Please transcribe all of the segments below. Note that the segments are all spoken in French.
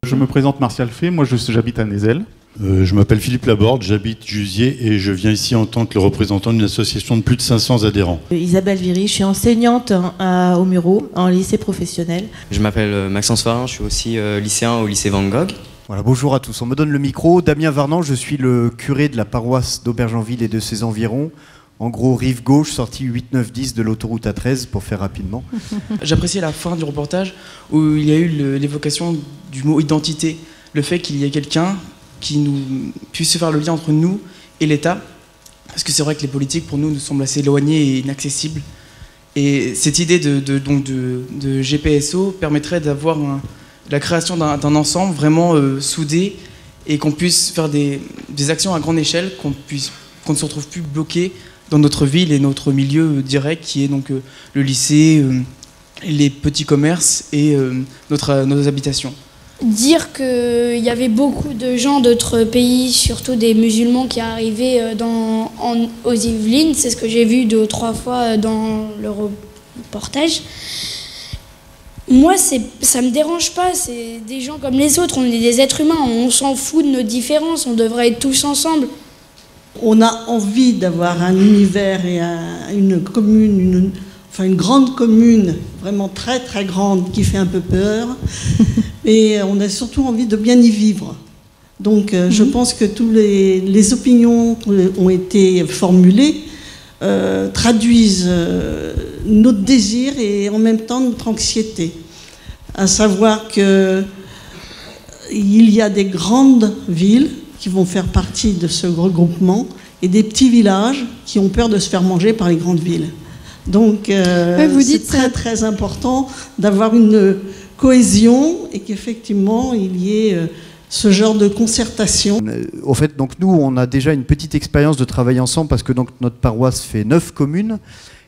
Je me présente Martial Fay, moi j'habite à Nézel. Je m'appelle Philippe Laborde, j'habite Jusier et je viens ici en tant que le représentant d'une association de plus de 500 adhérents. Isabelle Viry, je suis enseignante au Muro, en lycée professionnel. Je m'appelle Maxence Farin, je suis aussi lycéen au lycée Van Gogh. Voilà, bonjour à tous, on me donne le micro. Damien Varnan, je suis le curé de la paroisse d'Aubergenville et de ses environs. En gros, rive gauche, sortie 8, 9, 10 de l'autoroute A13, pour faire rapidement. J'appréciais la fin du reportage où il y a eu l'évocation du mot identité. Le fait qu'il y ait quelqu'un qui nous puisse faire le lien entre nous et l'État. Parce que c'est vrai que les politiques, pour nous semblent assez éloignées et inaccessibles. Et cette idée de GPSO permettrait d'avoir la création d'un ensemble vraiment soudé et qu'on puisse faire des actions à grande échelle, qu'on ne se retrouve plus bloqué dans notre ville et notre milieu direct qui est donc le lycée, les petits commerces et nos habitations. Dire qu'il y avait beaucoup de gens d'autres pays, surtout des musulmans qui arrivaient aux Yvelines, c'est ce que j'ai vu 2 ou 3 fois dans le reportage. Moi, ça me dérange pas, c'est des gens comme les autres, on est des êtres humains, on s'en fout de nos différences, on devrait être tous ensemble. On a envie d'avoir un univers et une commune, une grande commune, vraiment très très grande, qui fait un peu peur. Et on a surtout envie de bien y vivre. Donc je pense que toutes les opinions qui ont été formulées traduisent notre désir et en même temps notre anxiété. À savoir qu'il y a des grandes villes qui vont faire partie de ce regroupement et des petits villages qui ont peur de se faire manger par les grandes villes. Donc c'est très très important d'avoir une cohésion et qu'effectivement il y ait ce genre de concertation. Au fait, donc nous, on a déjà une petite expérience de travailler ensemble parce que donc, notre paroisse fait 9 communes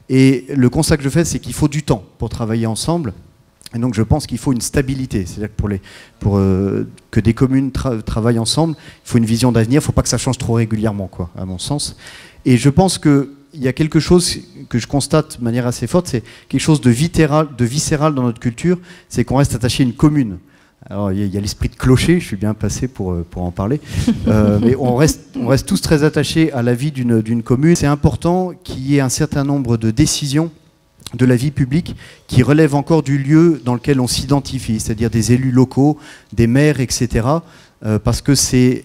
et le constat que je fais, c'est qu'il faut du temps pour travailler ensemble. Et donc je pense qu'il faut une stabilité, c'est-à-dire que pour que des communes travaillent ensemble, il faut une vision d'avenir, il ne faut pas que ça change trop régulièrement, quoi, à mon sens. Et je pense qu'il y a quelque chose que je constate de manière assez forte, c'est quelque chose de viscéral dans notre culture, c'est qu'on reste attaché à une commune. Alors il y a l'esprit de clocher, je suis bien passé pour en parler, mais on reste tous très attachés à la vie d'une commune. C'est important qu'il y ait un certain nombre de décisions de la vie publique qui relèvent encore du lieu dans lequel on s'identifie, c'est-à-dire des élus locaux, des maires, etc. Parce que c'est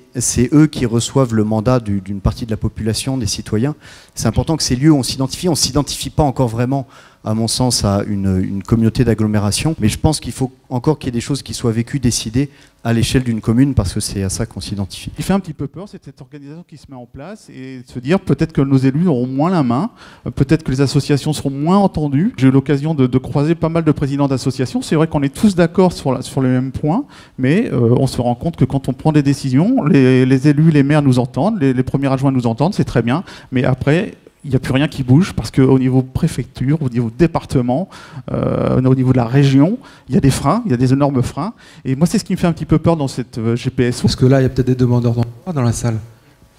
eux qui reçoivent le mandat d'une partie de la population, des citoyens. C'est important que ces lieux, on ne s'identifie pas encore vraiment, à mon sens, à une communauté d'agglomération, mais je pense qu'il faut encore qu'il y ait des choses qui soient vécues, décidées à l'échelle d'une commune, parce que c'est à ça qu'on s'identifie. Ce qui fait un petit peu peur, c'est cette organisation qui se met en place et de se dire peut-être que nos élus auront moins la main, peut-être que les associations seront moins entendues. J'ai eu l'occasion de croiser pas mal de présidents d'associations. C'est vrai qu'on est tous d'accord sur les mêmes points, mais on se rend compte que quand on prend des décisions, les élus, les maires nous entendent, les premiers adjoints nous entendent, c'est très bien, mais après, il n'y a plus rien qui bouge parce qu'au niveau préfecture, au niveau département, au niveau de la région, il y a des freins, il y a des énormes freins. Et moi, c'est ce qui me fait un petit peu peur dans cette GPSO. Parce que là, il y a peut-être des demandeurs d'emploi dans la salle.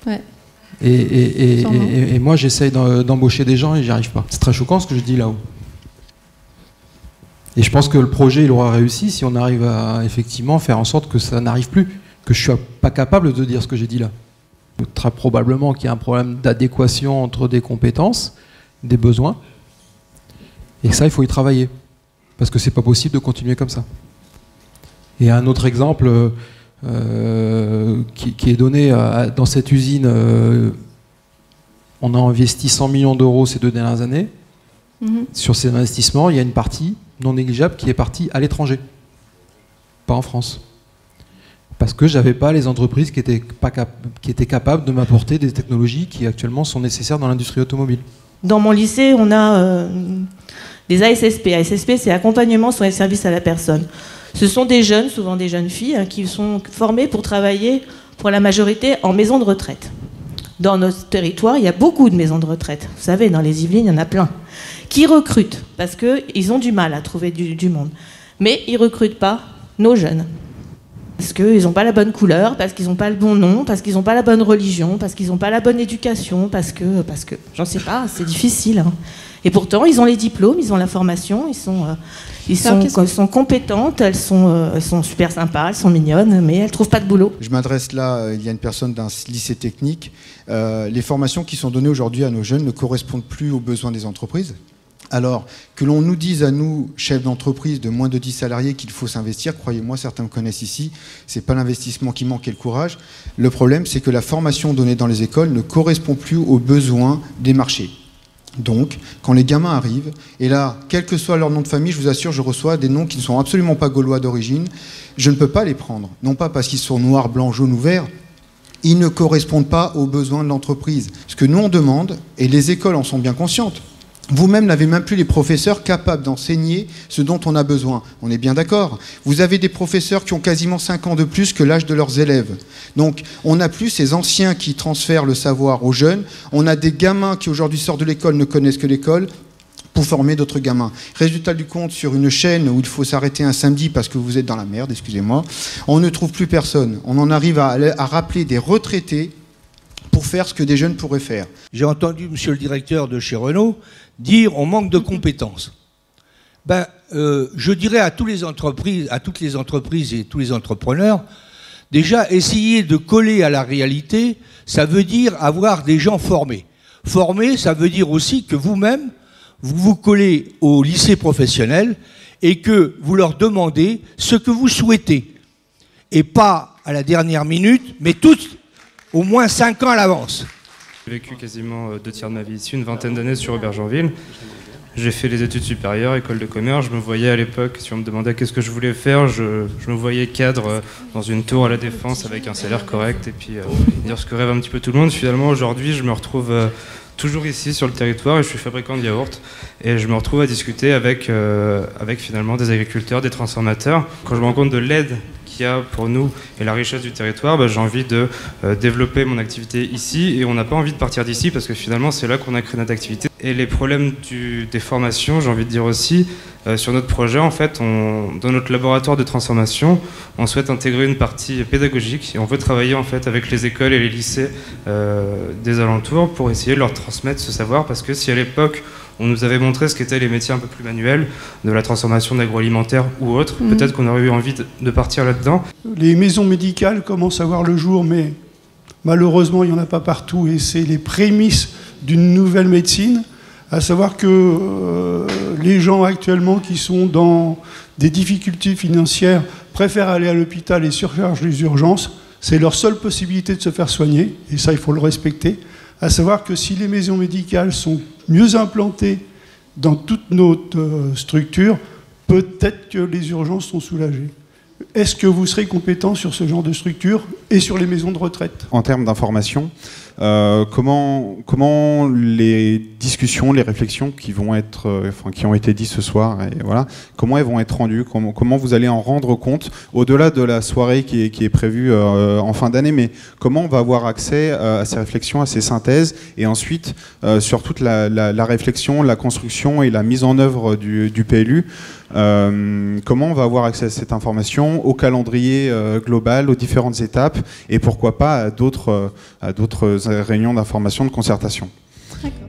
Ouais. Et moi, j'essaye d'embaucher des gens et j'y arrive pas. C'est très choquant ce que je dis là-haut. Et je pense que le projet, il aura réussi si on arrive à effectivement faire en sorte que ça n'arrive plus, que je ne sois pas capable de dire ce que j'ai dit là. Très probablement qu'il y a un problème d'adéquation entre des compétences, des besoins, et ça, il faut y travailler, parce que c'est pas possible de continuer comme ça. Et un autre exemple qui est donné dans cette usine, on a investi 100 millions d'euros ces 2 dernières années. Sur ces investissements, il y a une partie non négligeable qui est partie à l'étranger, pas en France. Parce que je n'avais pas les entreprises qui étaient capables de m'apporter des technologies qui actuellement sont nécessaires dans l'industrie automobile. Dans mon lycée, on a des ASSP. ASSP, c'est accompagnement soins et services à la personne. Ce sont des jeunes, souvent des jeunes filles, qui sont formées pour travailler, pour la majorité, en maison de retraite. Dans notre territoire, il y a beaucoup de maisons de retraite. Vous savez, dans les Yvelines, il y en a plein. Qui recrutent, parce qu'ils ont du mal à trouver du monde. Mais ils ne recrutent pas nos jeunes. Parce qu'ils n'ont pas la bonne couleur, parce qu'ils n'ont pas le bon nom, parce qu'ils n'ont pas la bonne religion, parce qu'ils n'ont pas la bonne éducation, parce que j'en sais pas, c'est difficile. Hein. Et pourtant, ils ont les diplômes, ils ont la formation, ils sont compétentes, elles sont super sympas, elles sont mignonnes, mais elles ne trouvent pas de boulot. Je m'adresse là, il y a une personne d'un lycée technique. Les formations qui sont données aujourd'hui à nos jeunes ne correspondent plus aux besoins des entreprises. Alors, que l'on nous dise à nous, chefs d'entreprise de moins de 10 salariés, qu'il faut s'investir, croyez-moi, certains me connaissent ici, c'est pas l'investissement qui manque et le courage. Le problème, c'est que la formation donnée dans les écoles ne correspond plus aux besoins des marchés. Donc, quand les gamins arrivent, et là, quel que soit leur nom de famille, je vous assure, je reçois des noms qui ne sont absolument pas gaulois d'origine, je ne peux pas les prendre. Non pas parce qu'ils sont noirs, blancs, jaunes ou verts, ils ne correspondent pas aux besoins de l'entreprise. Ce que nous on demande, et les écoles en sont bien conscientes, vous-même n'avez même plus les professeurs capables d'enseigner ce dont on a besoin. On est bien d'accord. Vous avez des professeurs qui ont quasiment 5 ans de plus que l'âge de leurs élèves. Donc, on n'a plus ces anciens qui transfèrent le savoir aux jeunes. On a des gamins qui aujourd'hui sortent de l'école, ne connaissent que l'école, pour former d'autres gamins. Résultat du compte, sur une chaîne où il faut s'arrêter un samedi parce que vous êtes dans la merde, excusez-moi, on ne trouve plus personne. On en arrive à rappeler des retraités pour faire ce que des jeunes pourraient faire. J'ai entendu monsieur le directeur de chez Renault dire on manque de compétences. Je dirais à toutes les entreprises et tous les entrepreneurs, déjà essayer de coller à la réalité, ça veut dire avoir des gens formés. Formés, ça veut dire aussi que vous-même, vous vous collez au lycée professionnel et que vous leur demandez ce que vous souhaitez. Et pas à la dernière minute, mais toutes au moins 5 ans à l'avance. J'ai vécu quasiment 2 tiers de ma vie ici, une vingtaine d'années sur Aubergenville. J'ai fait les études supérieures, école de commerce. Je me voyais à l'époque, si on me demandait qu'est-ce que je voulais faire, je me voyais cadre dans une tour à la Défense avec un salaire correct et puis dire ce que rêve un petit peu tout le monde. Finalement, aujourd'hui, je me retrouve toujours ici sur le territoire et je suis fabricant de yaourts. Et je me retrouve à discuter avec finalement des agriculteurs, des transformateurs. Quand je me rends compte de l'aide qu'il y a pour nous et la richesse du territoire, j'ai envie de développer mon activité ici et on n'a pas envie de partir d'ici parce que finalement c'est là qu'on a créé notre activité. Et les problèmes des formations, j'ai envie de dire aussi, sur notre projet, en fait, dans notre laboratoire de transformation, on souhaite intégrer une partie pédagogique et on veut travailler en fait avec les écoles et les lycées des alentours pour essayer de leur transmettre ce savoir parce que si à l'époque on nous avait montré ce qu'étaient les métiers un peu plus manuels, de la transformation d'agroalimentaire ou autre, peut-être qu'on aurait eu envie de partir là-dedans. Les maisons médicales commencent à voir le jour, mais malheureusement, il n'y en a pas partout. Et c'est les prémices d'une nouvelle médecine, à savoir que les gens actuellement qui sont dans des difficultés financières préfèrent aller à l'hôpital et surchargent les urgences. C'est leur seule possibilité de se faire soigner, et ça, il faut le respecter. À savoir que si les maisons médicales sont mieux implantées dans toute notre structure, peut-être que les urgences sont soulagées. Est-ce que vous serez compétent sur ce genre de structure et sur les maisons de retraite? En termes d'information, comment les discussions, les réflexions qui vont être, qui ont été dites ce soir, et voilà, comment elles vont être rendues, comment vous allez en rendre compte au-delà de la soirée qui est prévue en fin d'année, mais comment on va avoir accès à ces réflexions, à ces synthèses, et ensuite sur toute la réflexion, la construction et la mise en œuvre du PLU. Comment on va avoir accès à cette information, au calendrier global, aux différentes étapes, et pourquoi pas à d'autres réunions d'information, de concertation. D'accord.